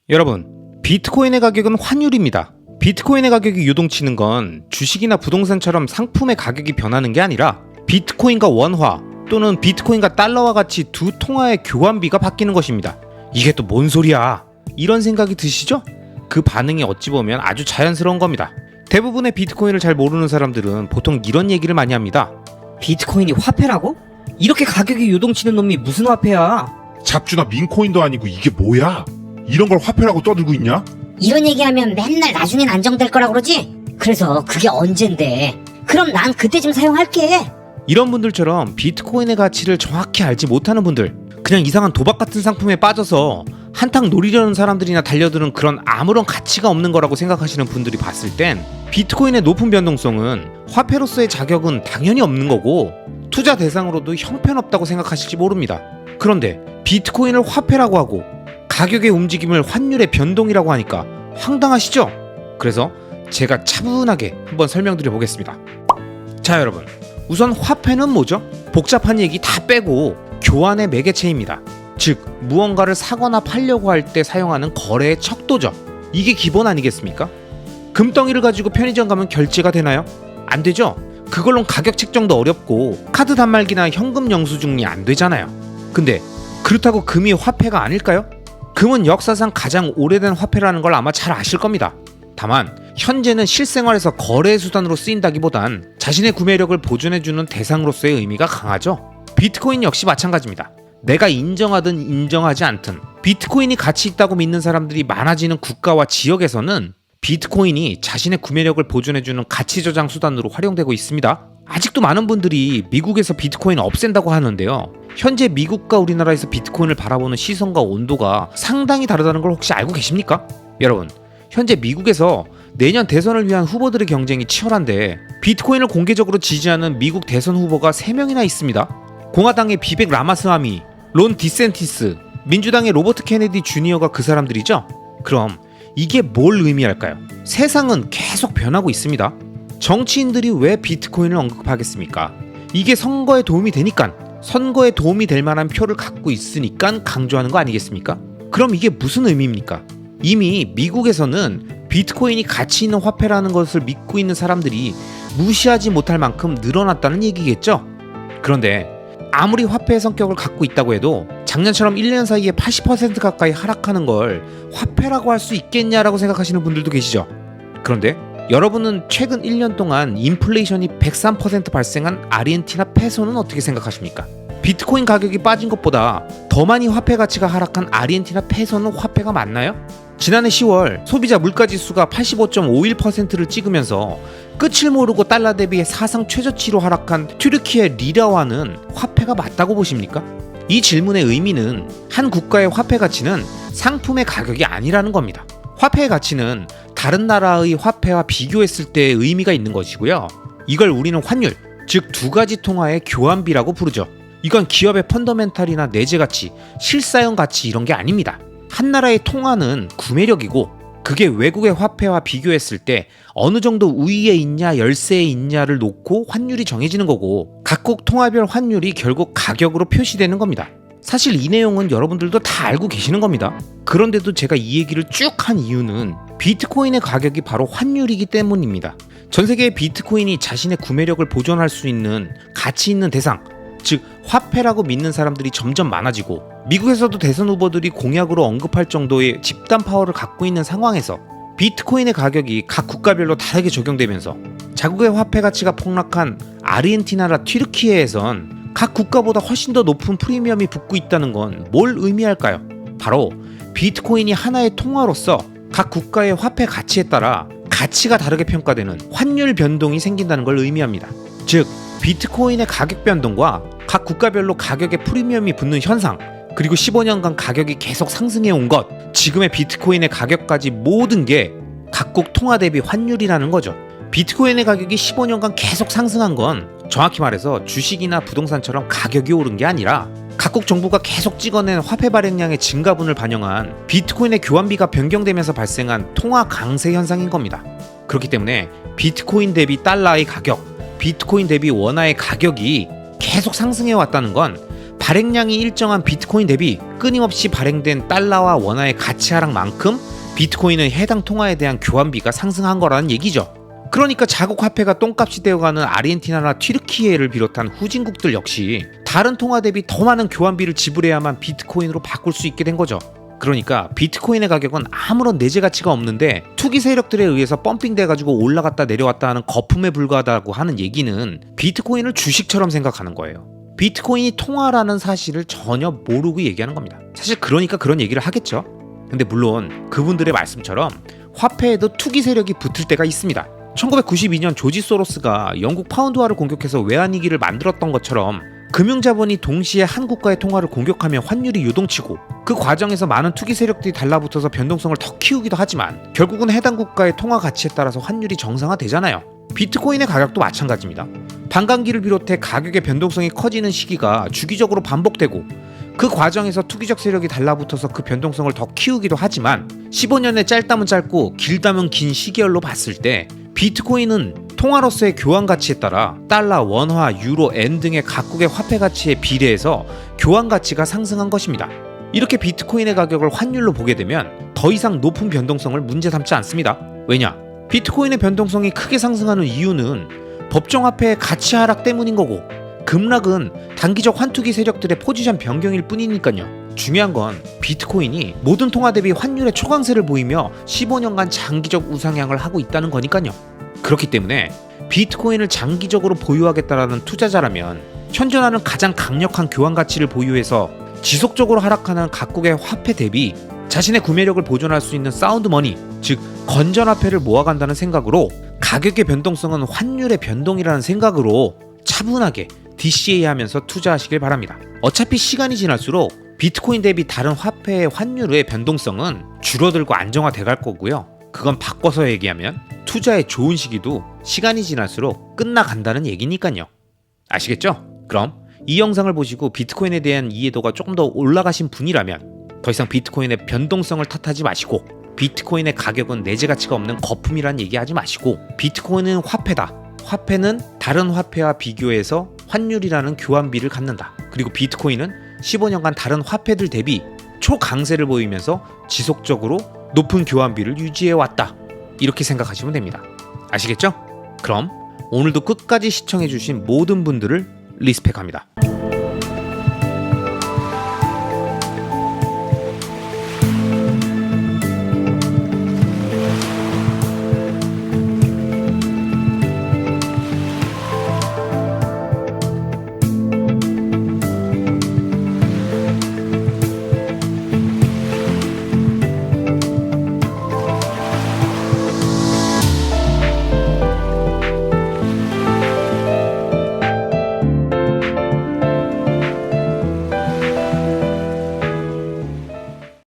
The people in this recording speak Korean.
여러분, 비트코인의 가격은 환율입니다. 비트코인의 가격이 요동치는 건 주식이나 부동산처럼 상품의 가격이 변하는 게 아니라 비트코인과 원화 또는 비트코인과 달러와 같이 두 통화의 교환비가 바뀌는 것입니다. 이게 또 뭔 소리야? 이런 생각이 드시죠? 그 반응이 어찌 보면 아주 자연스러운 겁니다. 대부분의 비트코인을 잘 모르는 사람들은 보통 이런 얘기를 많이 합니다. 비트코인이 화폐라고? 이렇게 가격이 요동치는 놈이 무슨 화폐야? 잡주나 민코인도 아니고 이게 뭐야? 이런 걸 화폐라고 떠들고 있냐? 이런 얘기하면 맨날 나중엔 안정될 거라 그러지? 그래서 그게 언젠데? 그럼 난 그때쯤 사용할게. 이런 분들처럼 비트코인의 가치를 정확히 알지 못하는 분들, 그냥 이상한 도박 같은 상품에 빠져서 한탕 노리려는 사람들이나 달려드는 그런 아무런 가치가 없는 거라고 생각하시는 분들이 봤을 땐 비트코인의 높은 변동성은 화폐로서의 자격은 당연히 없는 거고 투자 대상으로도 형편없다고 생각하실지 모릅니다. 그런데 비트코인을 화폐라고 하고 가격의 움직임을 환율의 변동이라고 하니까 황당하시죠? 그래서 제가 차분하게 한번 설명드려 보겠습니다. 자, 여러분, 우선 화폐는 뭐죠? 복잡한 얘기 다 빼고 교환의 매개체입니다. 즉, 무언가를 사거나 팔려고 할 때 사용하는 거래의 척도죠. 이게 기본 아니겠습니까? 금덩이를 가지고 편의점 가면 결제가 되나요? 안 되죠? 그걸론 가격 책정도 어렵고 카드 단말기나 현금 영수증이 안 되잖아요. 근데 그렇다고 금이 화폐가 아닐까요? 금은 역사상 가장 오래된 화폐라는 걸 아마 잘 아실 겁니다. 다만 현재는 실생활에서 거래 수단으로 쓰인다기보단 자신의 구매력을 보존해주는 대상으로서의 의미가 강하죠. 비트코인 역시 마찬가지입니다. 내가 인정하든 인정하지 않든 비트코인이 가치 있다고 믿는 사람들이 많아지는 국가와 지역에서는 비트코인이 자신의 구매력을 보존해주는 가치 저장 수단으로 활용되고 있습니다. 아직도 많은 분들이 미국에서 비트코인을 없앤다고 하는데요. 현재 미국과 우리나라에서 비트코인을 바라보는 시선과 온도가 상당히 다르다는 걸 혹시 알고 계십니까? 여러분, 현재 미국에서 내년 대선을 위한 후보들의 경쟁이 치열한데 비트코인을 공개적으로 지지하는 미국 대선 후보가 3명이나 있습니다. 공화당의 비벡 라마스와미, 론 디센티스, 민주당의 로버트 케네디 주니어가 그 사람들이죠? 그럼 이게 뭘 의미할까요? 세상은 계속 변하고 있습니다. 정치인들이 왜 비트코인을 언급하겠습니까? 이게 선거에 도움이 되니까, 선거에 도움이 될 만한 표를 갖고 있으니까 강조하는 거 아니겠습니까? 그럼 이게 무슨 의미입니까? 이미 미국에서는 비트코인이 가치 있는 화폐라는 것을 믿고 있는 사람들이 무시하지 못할 만큼 늘어났다는 얘기겠죠? 그런데 아무리 화폐의 성격을 갖고 있다고 해도 작년처럼 1년 사이에 80% 가까이 하락하는 걸 화폐라고 할 수 있겠냐라고 생각하시는 분들도 계시죠? 그런데 여러분은 최근 1년 동안 인플레이션이 103% 발생한 아르헨티나 페소는 어떻게 생각하십니까? 비트코인 가격이 빠진 것보다 더 많이 화폐 가치가 하락한 아르헨티나 페소는 화폐가 맞나요? 지난해 10월 소비자 물가지수가 85.51%를 찍으면서 끝을 모르고 달러 대비 사상 최저치로 하락한 튀르키예 리라화는 화폐가 맞다고 보십니까? 이 질문의 의미는 한 국가의 화폐 가치는 상품의 가격이 아니라는 겁니다. 화폐의 가치는 다른 나라의 화폐와 비교했을 때의 의미가 있는 것이고요. 이걸 우리는 환율, 즉 두 가지 통화의 교환비라고 부르죠. 이건 기업의 펀더멘탈이나 내재 가치, 실사용 가치 이런 게 아닙니다. 한 나라의 통화는 구매력이고 그게 외국의 화폐와 비교했을 때 어느 정도 우위에 있냐 열세에 있냐를 놓고 환율이 정해지는 거고 각국 통화별 환율이 결국 가격으로 표시되는 겁니다. 사실 이 내용은 여러분들도 다 알고 계시는 겁니다. 그런데도 제가 이 얘기를 쭉 한 이유는 비트코인의 가격이 바로 환율이기 때문입니다. 전 세계의 비트코인이 자신의 구매력을 보존할 수 있는 가치 있는 대상, 즉 화폐라고 믿는 사람들이 점점 많아지고 미국에서도 대선 후보들이 공약으로 언급할 정도의 집단 파워를 갖고 있는 상황에서 비트코인의 가격이 각 국가별로 다르게 적용되면서 자국의 화폐 가치가 폭락한 아르헨티나나 튀르키예에선 각 국가보다 훨씬 더 높은 프리미엄이 붙고 있다는 건 뭘 의미할까요? 바로 비트코인이 하나의 통화로서 각 국가의 화폐 가치에 따라 가치가 다르게 평가되는 환율 변동이 생긴다는 걸 의미합니다. 즉 비트코인의 가격 변동과 각 국가별로 가격의 프리미엄이 붙는 현상, 그리고 15년간 가격이 계속 상승해 온 것, 지금의 비트코인의 가격까지 모든 게 각국 통화 대비 환율이라는 거죠. 비트코인의 가격이 15년간 계속 상승한 건 정확히 말해서 주식이나 부동산처럼 가격이 오른 게 아니라 각국 정부가 계속 찍어낸 화폐 발행량의 증가분을 반영한 비트코인의 교환비가 변경되면서 발생한 통화 강세 현상인 겁니다. 그렇기 때문에 비트코인 대비 달러의 가격, 비트코인 대비 원화의 가격이 계속 상승해 왔다는 건 발행량이 일정한 비트코인 대비 끊임없이 발행된 달러와 원화의 가치 하락만큼 비트코인은 해당 통화에 대한 교환비가 상승한 거라는 얘기죠. 그러니까 자국 화폐가 똥값이 되어가는 아르헨티나나 튀르키예를 비롯한 후진국들 역시 다른 통화 대비 더 많은 교환비를 지불해야만 비트코인으로 바꿀 수 있게 된 거죠. 그러니까 비트코인의 가격은 아무런 내재 가치가 없는데 투기 세력들에 의해서 펌핑돼가지고 올라갔다 내려왔다 하는 거품에 불과하다고 하는 얘기는 비트코인을 주식처럼 생각하는 거예요. 비트코인이 통화라는 사실을 전혀 모르고 얘기하는 겁니다. 사실 그러니까 그런 얘기를 하겠죠. 근데 물론 그분들의 말씀처럼 화폐에도 투기 세력이 붙을 때가 있습니다. 1992년 조지 소로스가 영국 파운드화를 공격해서 외환위기를 만들었던 것처럼 금융자본이 동시에 한 국가의 통화를 공격하며 환율이 요동치고 그 과정에서 많은 투기 세력들이 달라붙어서 변동성을 더 키우기도 하지만 결국은 해당 국가의 통화 가치에 따라서 환율이 정상화되잖아요. 비트코인의 가격도 마찬가지입니다. 반감기를 비롯해 가격의 변동성이 커지는 시기가 주기적으로 반복되고 그 과정에서 투기적 세력이 달라붙어서 그 변동성을 더 키우기도 하지만 15년의 짧다면 짧고 길다면 긴 시계열로 봤을 때 비트코인은 통화로서의 교환 가치에 따라 달러, 원화, 유로, 엔 등의 각국의 화폐 가치에 비례해서 교환 가치가 상승한 것입니다. 이렇게 비트코인의 가격을 환율로 보게 되면 더 이상 높은 변동성을 문제 삼지 않습니다. 왜냐? 비트코인의 변동성이 크게 상승하는 이유는 법정화폐의 가치 하락 때문인 거고 급락은 단기적 환투기 세력들의 포지션 변경일 뿐이니까요. 중요한 건 비트코인이 모든 통화 대비 환율의 초강세를 보이며 15년간 장기적 우상향을 하고 있다는 거니까요. 그렇기 때문에 비트코인을 장기적으로 보유하겠다라는 투자자라면 현존하는 가장 강력한 교환 가치를 보유해서 지속적으로 하락하는 각국의 화폐 대비 자신의 구매력을 보존할 수 있는 사운드 머니, 즉 건전화폐를 모아간다는 생각으로 가격의 변동성은 환율의 변동이라는 생각으로 차분하게 DCA 하면서 투자하시길 바랍니다. 어차피 시간이 지날수록 비트코인 대비 다른 화폐의 환율의 변동성은 줄어들고 안정화돼 갈 거고요. 그건 바꿔서 얘기하면 투자의 좋은 시기도 시간이 지날수록 끝나간다는 얘기니까요. 아시겠죠? 그럼 이 영상을 보시고 비트코인에 대한 이해도가 조금 더 올라가신 분이라면 더 이상 비트코인의 변동성을 탓하지 마시고 비트코인의 가격은 내재 가치가 없는 거품이란 얘기하지 마시고 비트코인은 화폐다. 화폐는 다른 화폐와 비교해서 환율이라는 교환비를 갖는다. 그리고 비트코인은 15년간 다른 화폐들 대비 초강세를 보이면서 지속적으로 높은 교환비를 유지해왔다. 이렇게 생각하시면 됩니다. 아시겠죠? 그럼 오늘도 끝까지 시청해주신 모든 분들을 리스펙합니다.